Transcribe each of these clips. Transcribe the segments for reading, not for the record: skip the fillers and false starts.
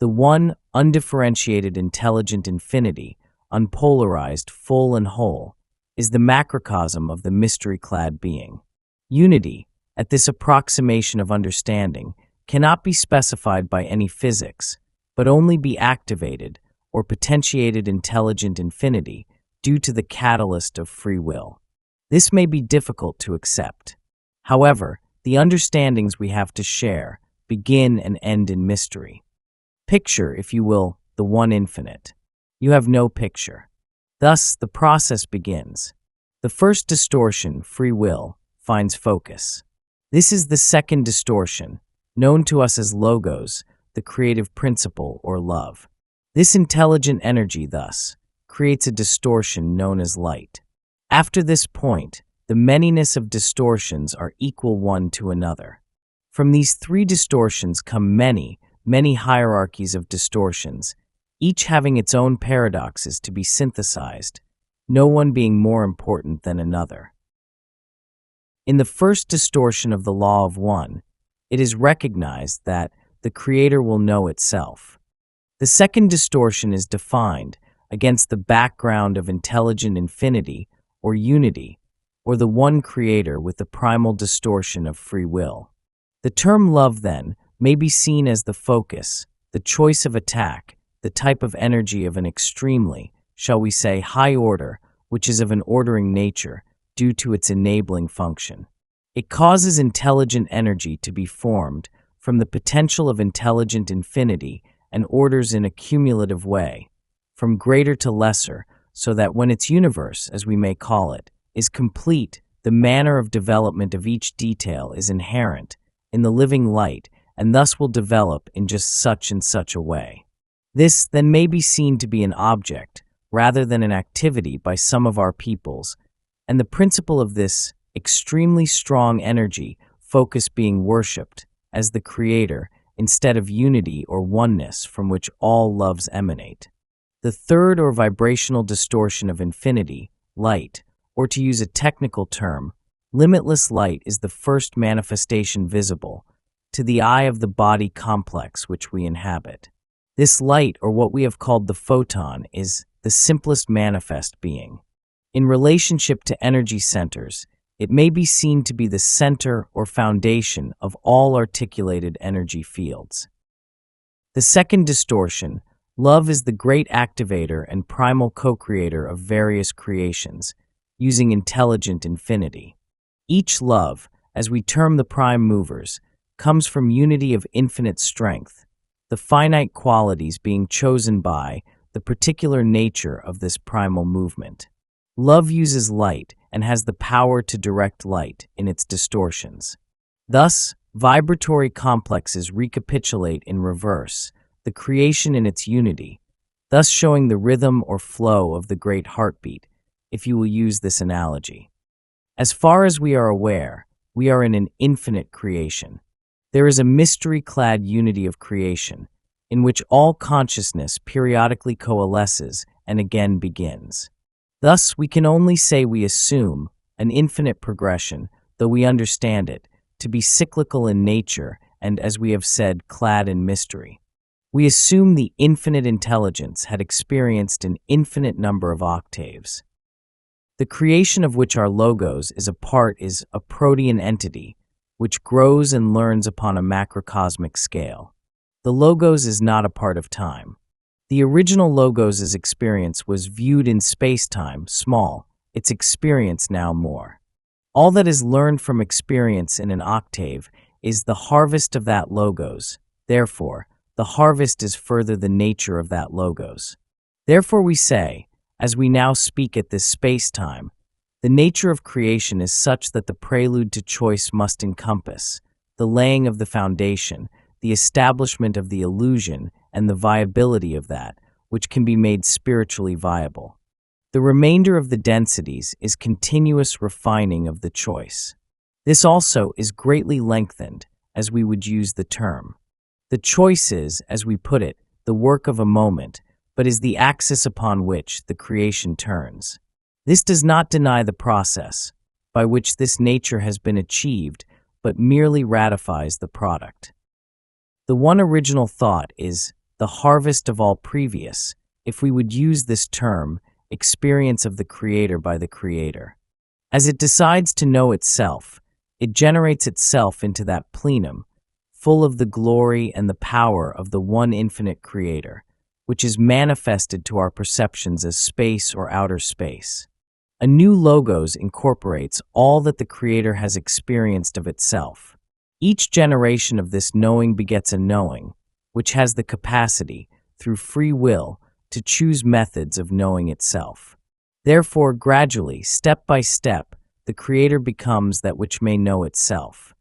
The one undifferentiated intelligent infinity, unpolarized, full and whole, is the macrocosm of the mystery-clad being. Unity, at this approximation of understanding, cannot be specified by any physics, but only be activated or potentiated intelligent infinity due to the catalyst of free will. This may be difficult to accept. However, the understandings we have to share begin and end in mystery. Picture, if you will, the one infinite. You have no picture. Thus, the process begins. The first distortion, free will, finds focus. This is the second distortion, known to us as logos, the creative principle or love. This intelligent energy, thus, creates a distortion known as light. After this point, the manyness of distortions are equal one to another. From these three distortions come many hierarchies of distortions, each having its own paradoxes to be synthesized, no one being more important than another. In the first distortion of the law of one, it is recognized that the Creator will know itself. The second distortion is defined against the background of intelligent infinity or unity, or the one Creator with the primal distortion of free will. The term love, then, may be seen as the focus, the choice of attack, the type of energy of an extremely, shall we say, high order, which is of an ordering nature due to its enabling function. It causes intelligent energy to be formed from the potential of intelligent infinity and orders in a cumulative way, from greater to lesser, so that when its universe, as we may call it, is complete, the manner of development of each detail is inherent in the living light and thus will develop in just such and such a way. This then may be seen to be an object rather than an activity by some of our peoples, and the principle of this extremely strong energy focus being worshipped as the Creator instead of unity or oneness from which all loves emanate. The third or vibrational distortion of infinity, light, or to use a technical term, limitless light, is the first manifestation visible to the eye of the body complex which we inhabit. This light, or what we have called the photon, is the simplest manifest being. In relationship to energy centers, it may be seen to be the center or foundation of all articulated energy fields. The second distortion, love, is the great activator and primal co-creator of various creations, using intelligent infinity. Each love, as we term the prime movers, comes from unity of infinite strength, the finite qualities being chosen by the particular nature of this primal movement. Love uses light and has the power to direct light in its distortions. Thus, vibratory complexes recapitulate in reverse the creation in its unity, thus showing the rhythm or flow of the great heartbeat, if you will use this analogy. As far as we are aware, we are in an infinite creation. There is a mystery-clad unity of creation, in which all consciousness periodically coalesces and again begins. Thus, we can only say we assume an infinite progression, though we understand it to be cyclical in nature and, as we have said, clad in mystery. We assume the infinite intelligence had experienced an infinite number of octaves. The creation of which our logos is a part is a protean entity, which grows and learns upon a macrocosmic scale. The logos is not a part of time. The original logos' experience was viewed in space-time, small, its experience now more. All that is learned from experience in an octave is the harvest of that logos. Therefore, the harvest is further the nature of that logos. Therefore we say, as we now speak at this space-time, the nature of creation is such that the prelude to choice must encompass the laying of the foundation, the establishment of the illusion, and the viability of that which can be made spiritually viable. The remainder of the densities is continuous refining of the choice. This also is greatly lengthened, as we would use the term. The choice is, as we put it, the work of a moment, but is the axis upon which the creation turns. This does not deny the process by which this nature has been achieved, but merely ratifies the product. The one original thought is the harvest of all previous, if we would use this term, experience of the Creator by the Creator. As it decides to know itself, it generates itself into that plenum, full of the glory and the power of the one infinite Creator, which is manifested to our perceptions as space or outer space. A new logos incorporates all that the Creator has experienced of itself. Each generation of this knowing begets a knowing, which has the capacity, through free will, to choose methods of knowing itself. Therefore, gradually, step by step, the Creator becomes that which may know itself.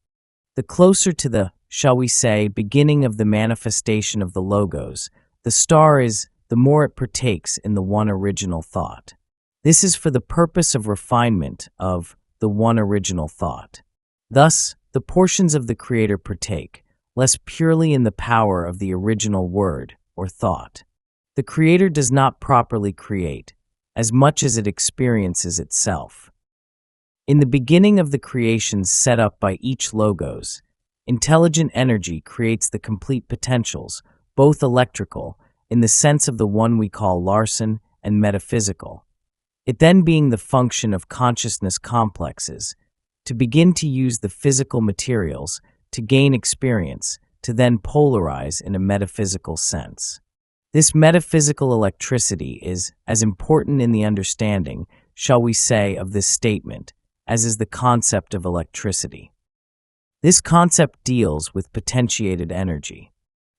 The closer to the, shall we say, beginning of the manifestation of the logos, the star is, the more it partakes in the one original thought. This is for the purpose of refinement of the one original thought. Thus, the portions of the Creator partake, less purely in the power of the original word or thought. The Creator does not properly create, as much as it experiences itself. In the beginning of the creations set up by each logos, intelligent energy creates the complete potentials, both electrical, in the sense of the one we call Larson, and metaphysical. It then being the function of consciousness complexes, to begin to use the physical materials, to gain experience, to then polarize in a metaphysical sense. This metaphysical electricity is as important in the understanding, shall we say, of this statement, as is the concept of electricity. This concept deals with potentiated energy.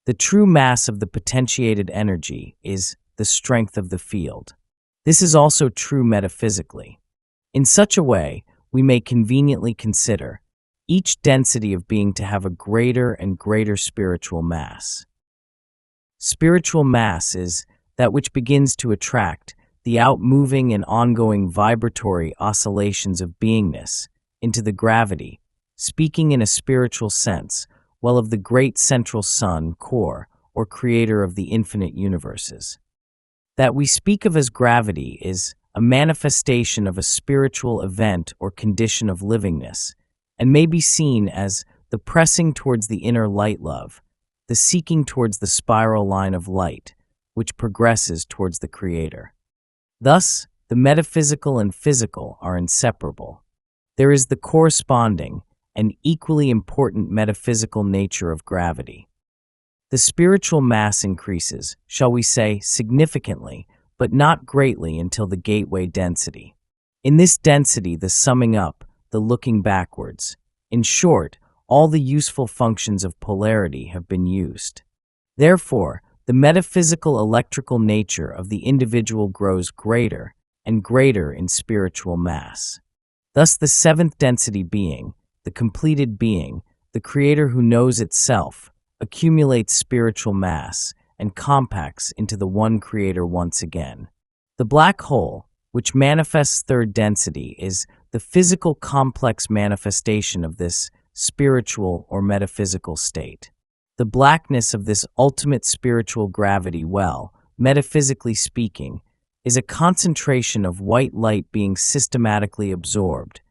The true mass of the potentiated energy is the strength of the field. This is also true metaphysically. In such a way, we may conveniently consider each density of being to have a greater and greater spiritual mass. Spiritual mass is that which begins to attract the outmoving and ongoing vibratory oscillations of beingness into the gravity, speaking in a spiritual sense, well of the great central sun, core, or creator of the infinite universes. That we speak of as gravity is a manifestation of a spiritual event or condition of livingness, and may be seen as the pressing towards the inner light love, the seeking towards the spiral line of light, which progresses towards the Creator. Thus, the metaphysical and physical are inseparable. There is the corresponding and equally important metaphysical nature of gravity. The spiritual mass increases, shall we say, significantly, but not greatly until the gateway density. In this density, the summing up, the looking backwards. In short, all the useful functions of polarity have been used. Therefore, the metaphysical electrical nature of the individual grows greater and greater in spiritual mass. Thus, the seventh density being, the completed being, the Creator who knows itself, accumulates spiritual mass and compacts into the one Creator once again. The black hole, which manifests third density, is the physical complex manifestation of this spiritual or metaphysical state. The blackness of this ultimate spiritual gravity, well, metaphysically speaking, is a concentration of white light being systematically absorbed,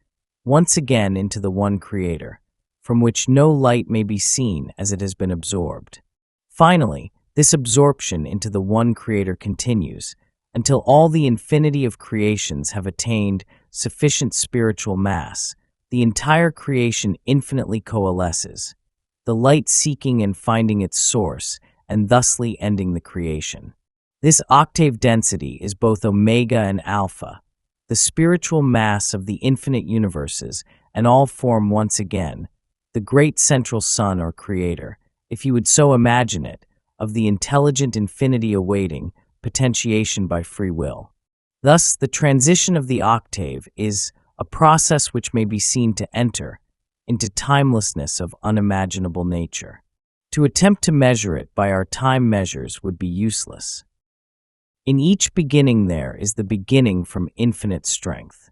once again into the one Creator, from which no light may be seen as it has been absorbed. Finally, this absorption into the one Creator continues until all the infinity of creations have attained sufficient spiritual mass. The entire creation infinitely coalesces, the light seeking and finding its source, and thusly ending the creation. This octave density is both omega and alpha, the spiritual mass of the infinite universes, and all form once again the great central sun or Creator, if you would so imagine it, of the intelligent infinity awaiting potentiation by free will. Thus, the transition of the octave is a process which may be seen to enter into timelessness of unimaginable nature. To attempt to measure it by our time measures would be useless. In each beginning there is the beginning from infinite strength.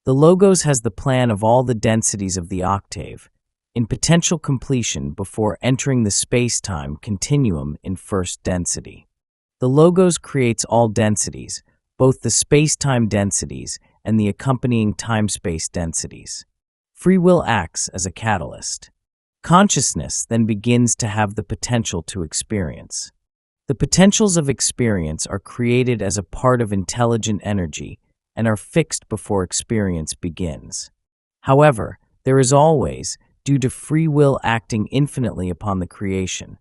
The Logos has the plan of all the densities of the octave, in potential completion before entering the space-time continuum in first density. The Logos creates all densities, both the space-time densities and the accompanying time-space densities. Free will acts as a catalyst. Consciousness then begins to have the potential to experience. The potentials of experience are created as a part of intelligent energy and are fixed before experience begins. However, there is always, due to free will acting infinitely upon the creation,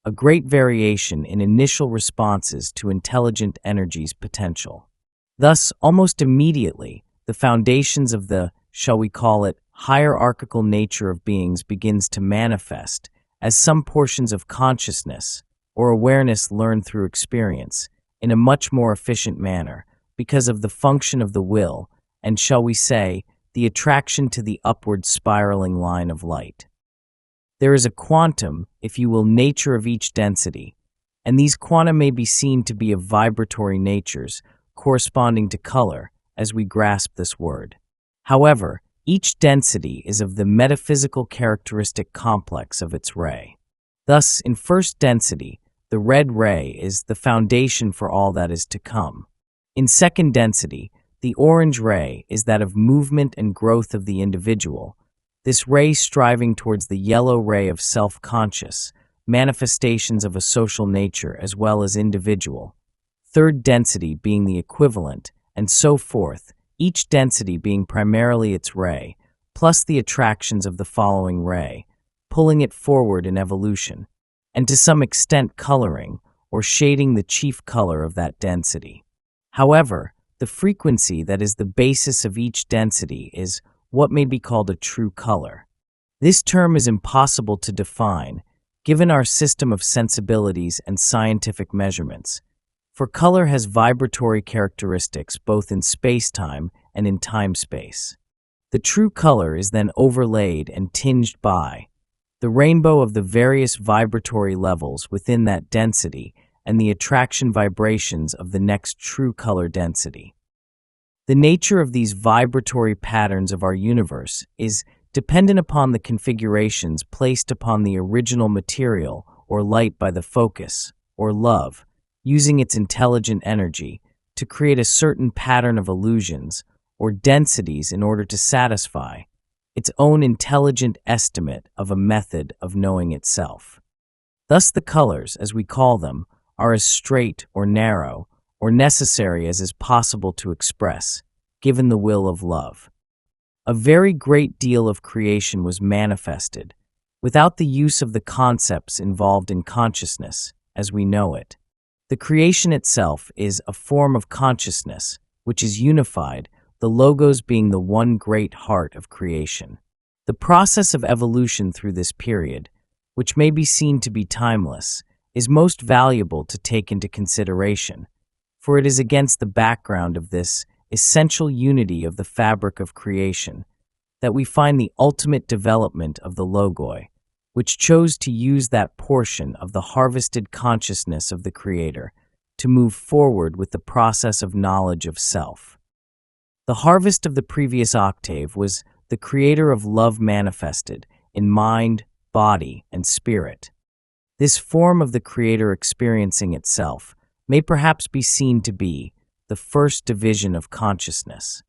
a great variation in initial responses to intelligent energy's potential. Thus, almost immediately, the foundations of the, shall we call it, hierarchical nature of beings begins to manifest as some portions of consciousness or awareness learned through experience in a much more efficient manner because of the function of the will and, shall we say, the attraction to the upward spiraling line of light. There is a quantum, if you will, nature of each density, and these quanta may be seen to be of vibratory natures corresponding to color as we grasp this word. However, each density is of the metaphysical characteristic complex of its ray. Thus, in first density, the red ray is the foundation for all that is to come. In second density, the orange ray is that of movement and growth of the individual, this ray striving towards the yellow ray of self-conscious, manifestations of a social nature as well as individual, third density being the equivalent, and so forth, each density being primarily its ray, plus the attractions of the following ray, pulling it forward in evolution, and to some extent coloring or shading the chief color of that density. However, the frequency that is the basis of each density is what may be called a true color. This term is impossible to define, given our system of sensibilities and scientific measurements, for color has vibratory characteristics both in space-time and in time-space. The true color is then overlaid and tinged by the rainbow of the various vibratory levels within that density and the attraction vibrations of the next true color density. The nature of these vibratory patterns of our universe is dependent upon the configurations placed upon the original material or light by the focus, or love, using its intelligent energy to create a certain pattern of illusions or densities in order to satisfy its own intelligent estimate of a method of knowing itself. Thus the colors, as we call them, are as straight or narrow or necessary as is possible to express, given the will of love. A very great deal of creation was manifested without the use of the concepts involved in consciousness as we know it. The creation itself is a form of consciousness, which is unified, the logos being the one great heart of creation. The process of evolution through this period, which may be seen to be timeless, is most valuable to take into consideration, for it is against the background of this essential unity of the fabric of creation that we find the ultimate development of the logoi, which chose to use that portion of the harvested consciousness of the Creator to move forward with the process of knowledge of self. The harvest of the previous octave was the Creator of love manifested in mind, body, and spirit. This form of the Creator experiencing itself may perhaps be seen to be the first division of consciousness,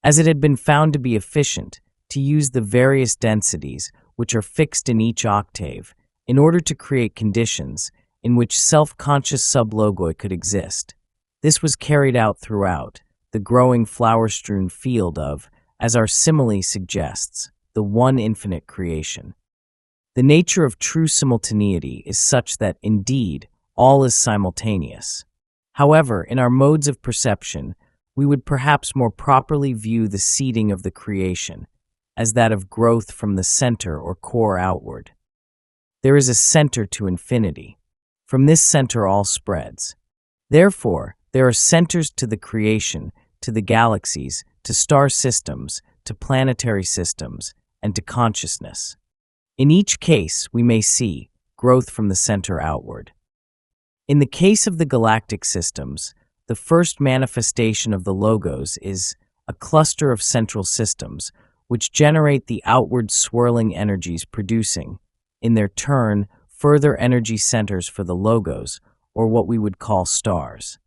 as it had been found to be efficient to use the various densities which are fixed in each octave in order to create conditions in which self-conscious sublogoi could exist. This was carried out throughout the growing flower-strewn field of, as our simile suggests, the one infinite creation. The nature of true simultaneity is such that, indeed, all is simultaneous. However, in our modes of perception, we would perhaps more properly view the seeding of the creation as that of growth from the center or core outward. There is a center to infinity. From this center all spreads. Therefore, there are centers to the creation, to the galaxies, to star systems, to planetary systems, and to consciousness. In each case, we may see growth from the center outward. In the case of the galactic systems, the first manifestation of the logos is a cluster of central systems which generate the outward swirling energies producing, in their turn, further energy centers for the logos, or what we would call stars.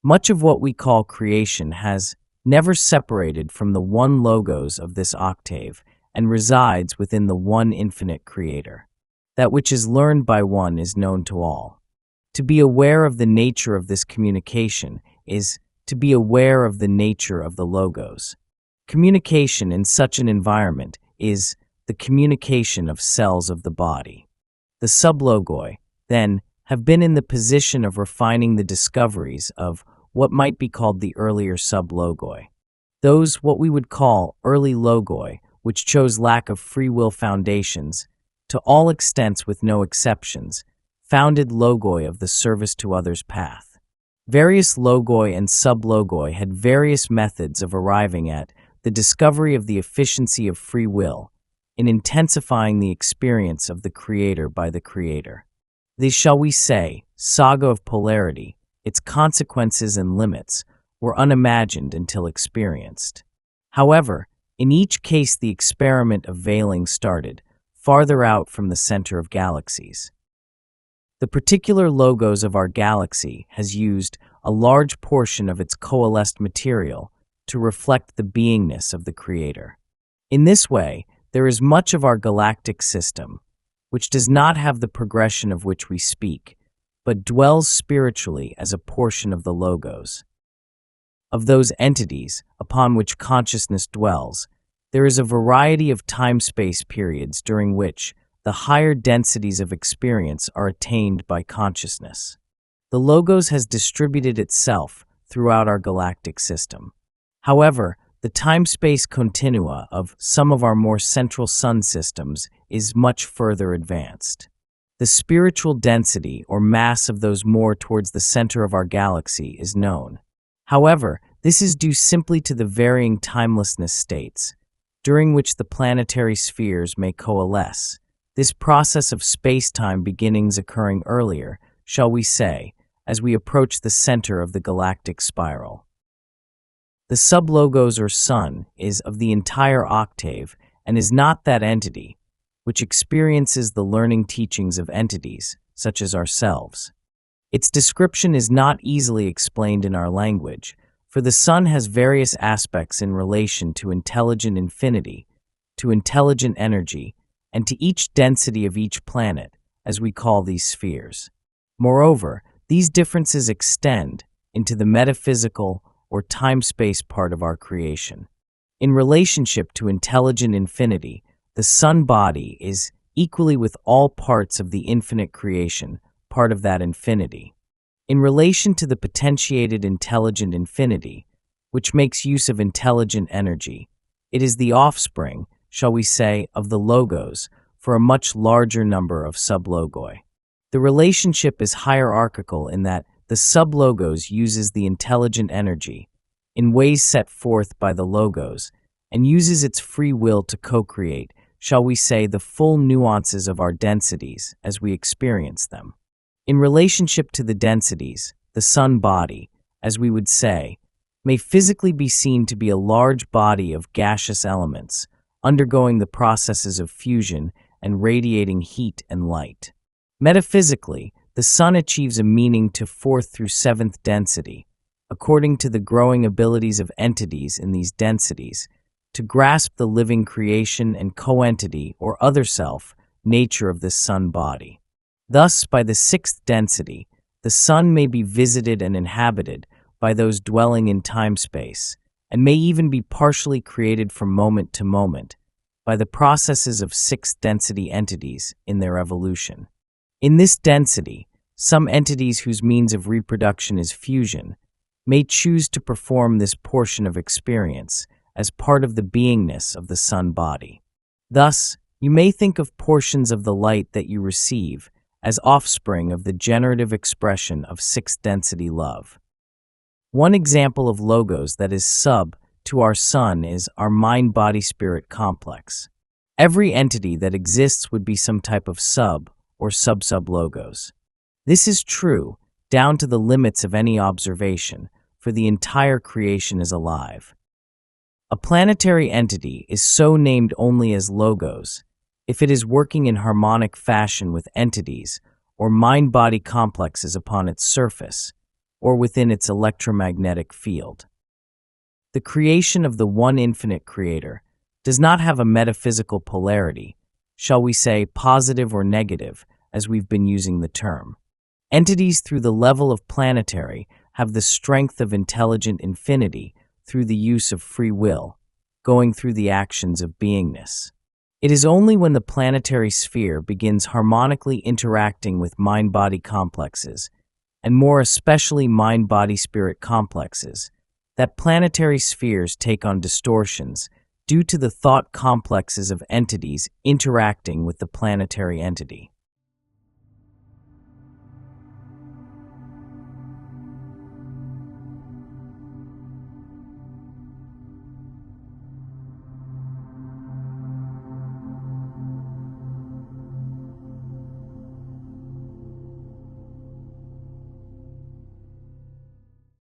Much of what we call creation has never separated from the one logos of this octave and resides within the one infinite Creator. That which is learned by one is known to all. To be aware of the nature of this communication is to be aware of the nature of the logos. Communication in such an environment is the communication of cells of the body. The sublogoi, then, have been in the position of refining the discoveries of what might be called the earlier sublogoi. Those what we would call early logoi, which chose lack of free will foundations, to all extents with no exceptions, founded logoi of the service to others path. Various logoi and sublogoi had various methods of arriving at the discovery of the efficiency of free will in intensifying the experience of the creator by the creator. The, shall we say, saga of polarity, its consequences and limits, were unimagined until experienced. However, in each case the experiment of veiling started farther out from the center of galaxies. The particular logos of our galaxy has used a large portion of its coalesced material to reflect the beingness of the Creator. In this way, there is much of our galactic system which does not have the progression of which we speak, but dwells spiritually as a portion of the logos. Of those entities upon which consciousness dwells, there is a variety of time-space periods during which the higher densities of experience are attained by consciousness. The logos has distributed itself throughout our galactic system. However, the time-space continua of some of our more central sun systems is much further advanced. The spiritual density or mass of those more towards the center of our galaxy is known. However, this is due simply to the varying timelessness states, during which the planetary spheres may coalesce. This process of space-time beginnings occurring earlier, shall we say, as we approach the center of the galactic spiral. The sublogos or sun is of the entire octave and is not that entity which experiences the learning teachings of entities such as ourselves. Its description is not easily explained in our language, for the sun has various aspects in relation to intelligent infinity, to intelligent energy, and to each density of each planet, as we call these spheres. Moreover, these differences extend into the metaphysical or time-space part of our creation. In relationship to intelligent infinity, the sun body is equally with all parts of the infinite creation, part of that infinity. In relation to the potentiated intelligent infinity, which makes use of intelligent energy, it is the offspring, shall we say, of the logos for a much larger number of sublogoi. The relationship is hierarchical in that the sublogos uses the intelligent energy in ways set forth by the logos and uses its free will to co-create, shall we say, the full nuances of our densities as we experience them. In relationship to the densities, the sun body, as we would say, may physically be seen to be a large body of gaseous elements undergoing the processes of fusion and radiating heat and light. Metaphysically, the sun achieves a meaning to fourth through seventh density, according to the growing abilities of entities in these densities, to grasp the living creation and co-entity or other self nature of this sun body. Thus, by the sixth density, the sun may be visited and inhabited by those dwelling in time-space, and may even be partially created from moment to moment by the processes of sixth density entities in their evolution. In this density, some entities whose means of reproduction is fusion may choose to perform this portion of experience as part of the beingness of the sun body. Thus, you may think of portions of the light that you receive as offspring of the generative expression of sixth density love. One example of logos that is sub to our sun is our mind-body-spirit complex. Every entity that exists would be some type of sub or sub-sub logos. This is true down to the limits of any observation, for the entire creation is alive. A planetary entity is so named only as logos if it is working in harmonic fashion with entities or mind-body complexes upon its surface or within its electromagnetic field. The creation of the one infinite creator does not have a metaphysical polarity, shall we say positive or negative, as we've been using the term. Entities through the level of planetary have the strength of intelligent infinity through the use of free will, going through the actions of beingness. It is only when the planetary sphere begins harmonically interacting with mind-body complexes, and more especially mind-body-spirit complexes, that planetary spheres take on distortions due to the thought complexes of entities interacting with the planetary entity.